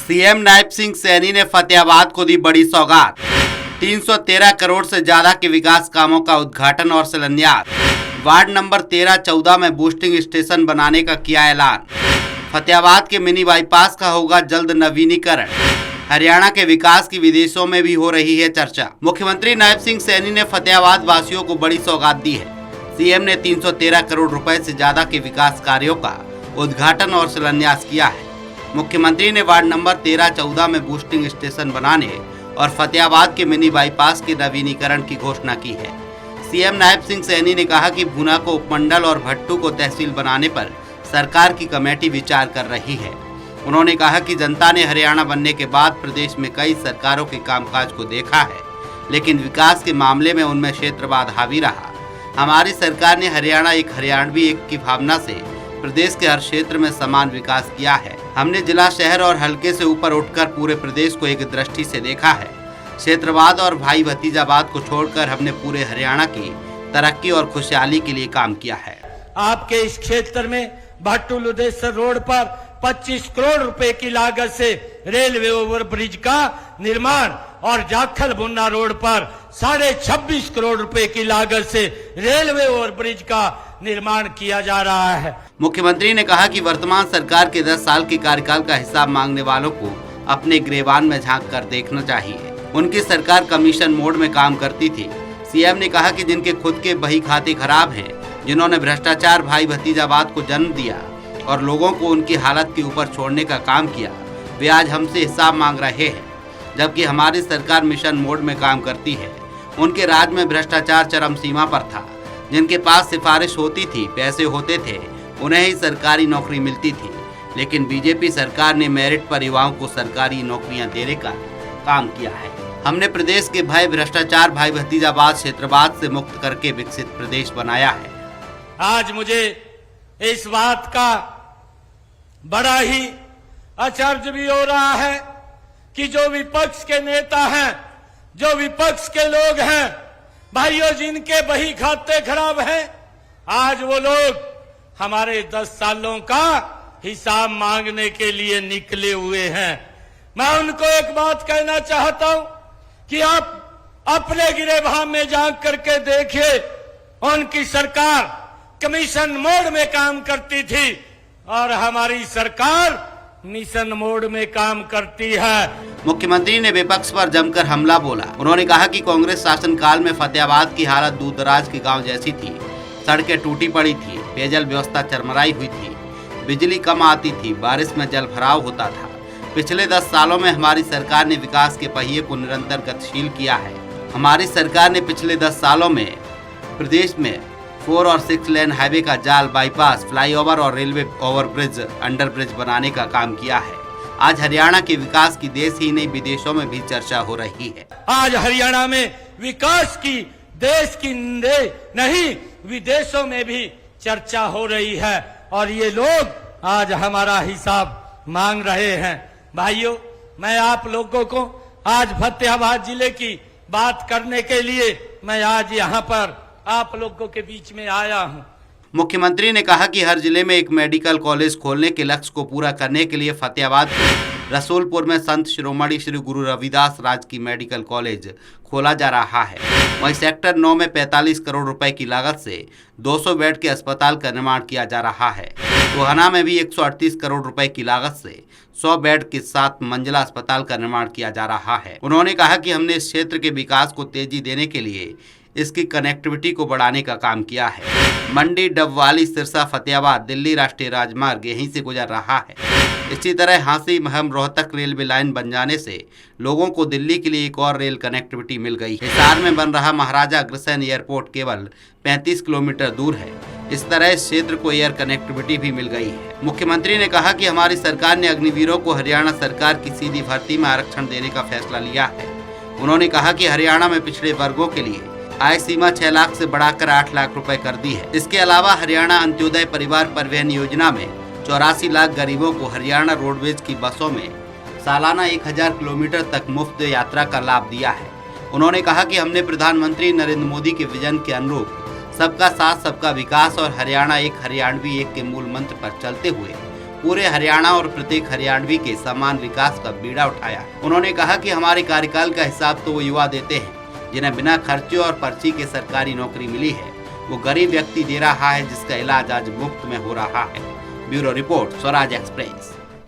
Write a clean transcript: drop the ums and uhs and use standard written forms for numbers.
CM Nayab Singh Saini ने फतेहाबाद को दी बड़ी सौगात। 313 करोड़ से ज्यादा के विकास कामों का उद्घाटन और शिलान्यास। वार्ड नंबर 13-14 में बूस्टिंग स्टेशन बनाने का किया ऐलान। फतेहाबाद के मिनी बाईपास का होगा जल्द नवीनीकरण। हरियाणा के विकास की विदेशों में भी हो रही है चर्चा। मुख्यमंत्री नायब सिंह सैनी ने फतेहाबाद वासियों को बड़ी सौगात दी है। सीएम ने 313 करोड़ रुपए से ज्यादा के विकास कार्यों का उद्घाटन और शिलान्यास किया है। मुख्यमंत्री ने वार्ड नंबर 13-14 में बूस्टिंग स्टेशन बनाने और फतेहाबाद के मिनी बाईपास के नवीनीकरण की घोषणा की है। सीएम नायब सिंह सैनी ने कहा कि भुना को उपमंडल और भट्टू को तहसील बनाने पर सरकार की कमेटी विचार कर रही है। उन्होंने कहा कि जनता ने हरियाणा बनने के बाद प्रदेश में कई सरकारों के कामकाज को देखा है, लेकिन विकास के मामले में उनमें क्षेत्रवाद हावी रहा। हमारी सरकार ने हरियाणा एक हरियाणवी एक की भावना से प्रदेश के हर क्षेत्र में समान विकास किया है। हमने जिला, शहर और हल्के से ऊपर उठकर पूरे प्रदेश को एक दृष्टि से देखा है। क्षेत्रवाद और भाई भतीजावाद को छोड़कर हमने पूरे हरियाणा की तरक्की और खुशहाली के लिए काम किया है। आपके इस क्षेत्र में भट्टू लुदेसर रोड पर 25 करोड़ रुपए की लागत से रेलवे ओवरब्रिज का निर्माण और जाखल बुन्ना रोड पर 26.5 करोड़ रुपए की लागत से रेलवे ओवरब्रिज का निर्माण किया जा रहा है। मुख्यमंत्री ने कहा कि वर्तमान सरकार के 10 साल के कार्यकाल का हिसाब मांगने वालों को अपने गिरेबान में झांक कर देखना चाहिए। उनकी सरकार कमीशन मोड में काम करती थी। सीएम ने कहा कि जिनके खुद के बही खाते खराब हैं, जिन्होंने भ्रष्टाचार भाई भतीजावाद को जन्म दिया और लोगों को उनकी हालत के ऊपर छोड़ने का काम किया, वे आज हमसे हिसाब मांग रहे हैं, जबकि हमारी सरकार मिशन मोड में काम करती है। उनके राज में भ्रष्टाचार चरम सीमा पर था। जिनके पास सिफारिश होती थी, पैसे होते थे, उन्हें ही सरकारी नौकरी मिलती थी, लेकिन बीजेपी सरकार ने मेरिट पर युवाओं को सरकारी नौकरियां देने का काम किया है। हमने प्रदेश के भय, भ्रष्टाचार, भाई भतीजावाद, क्षेत्रवाद से मुक्त करके विकसित प्रदेश बनाया है। आज मुझे इस बात का बड़ा ही आश्चर्य भी हो रहा है कि जो विपक्ष के नेता हैं, जो विपक्ष के लोग हैं, भाइयों जिनके बही खाते खराब हैं, आज वो लोग हमारे 10 सालों का हिसाब मांगने के लिए निकले हुए हैं। मैं उनको एक बात कहना चाहता हूं कि आप अपने गिरेबान में झांक करके देखिए। उनकी सरकार कमीशन मोड में काम करती थी और हमारी सरकार मिशन मोड में काम करती है। मुख्यमंत्री ने विपक्ष पर जमकर हमला बोला। उन्होंने कहा कि कांग्रेस शासनकाल में फतेहाबाद की हालत दूर दराज के गांव जैसी थी। सड़कें टूटी पड़ी थी, पेयजल व्यवस्था चरमराई हुई थी, बिजली कम आती थी, बारिश में जल भराव होता था। पिछले 10 सालों में हमारी सरकार ने विकास के पहिए को निरंतर गतिशील किया है। हमारी सरकार ने पिछले 10 सालों में प्रदेश में 4 और 6 लेन हाईवे का जाल, बाईपास, फ्लाईओवर और रेलवे ओवरब्रिज, अंडरब्रिज बनाने का काम किया है। आज हरियाणा के विकास की देश ही नहीं, विदेशों में भी चर्चा हो रही है। आज हरियाणा में विकास की देश की नहीं, विदेशों में भी चर्चा हो रही है और ये लोग आज हमारा हिसाब मांग रहे हैं। भाइयों, मैं आप लोगों को आज फतेहाबाद जिले की बात करने के लिए मैं आज यहाँ पर आप लोगों के बीच में आया हूँ। मुख्यमंत्री ने कहा कि हर जिले में एक मेडिकल कॉलेज खोलने के लक्ष्य को पूरा करने के लिए फतेहाबाद के रसूलपुर में संत शिरोमणि श्री गुरु रविदास राजकीय मेडिकल कॉलेज खोला जा रहा है। वहीं सेक्टर 9 में 45 करोड़ रुपए की लागत से 200 बेड के अस्पताल का निर्माण किया जा रहा है। टोहाना में भी 138 करोड़ रुपए की लागत से 100 बेड के 7 मंजिला अस्पताल का निर्माण किया जा रहा है। उन्होंने कहा कि हमने इस क्षेत्र के विकास को तेजी देने के लिए इसकी कनेक्टिविटी को बढ़ाने का काम किया है। मंडी, डबवाली, सिरसा, फतेहाबाद दिल्ली राष्ट्रीय राजमार्ग यहीं से गुजर रहा है। इसी तरह हांसी, महम, रोहतक रेलवे लाइन बन जाने से लोगों को दिल्ली के लिए एक और रेल कनेक्टिविटी मिल गई है। हिसार में बन रहा महाराजा अग्रसेन एयरपोर्ट केवल 35 किलोमीटर दूर है। इस तरह इस क्षेत्र को एयर कनेक्टिविटी भी मिल गई है। मुख्यमंत्री ने कहा कि हमारी सरकार ने अग्निवीरों को हरियाणा सरकार की सीधी भर्ती में आरक्षण देने का फैसला लिया है। उन्होंने कहा कि हरियाणा में पिछड़े वर्गों के लिए आय सीमा 6 लाख से बढ़ाकर 8 लाख रुपए कर दी है। इसके अलावा हरियाणा अंत्योदय परिवार परिवहन योजना में 84 लाख गरीबों को हरियाणा रोडवेज की बसों में सालाना 1000 किलोमीटर तक मुफ्त यात्रा का लाभ दिया है। उन्होंने कहा कि हमने प्रधानमंत्री नरेंद्र मोदी के विजन के अनुरूप सबका साथ, सबका विकास और हरियाणा एक हरियाणवी एक के मूल मंत्र पर चलते हुए पूरे हरियाणा और प्रत्येक हरियाणवी के समान विकास का बीड़ा उठाया। उन्होंने कहा कि हमारे कार्यकाल का हिसाब तो वो युवा देते हैं जिन्हें बिना खर्चे और पर्ची के सरकारी नौकरी मिली है। वो गरीब व्यक्ति दे रहा है जिसका इलाज आज मुफ्त में हो रहा है। Bureau report, Swaraj express.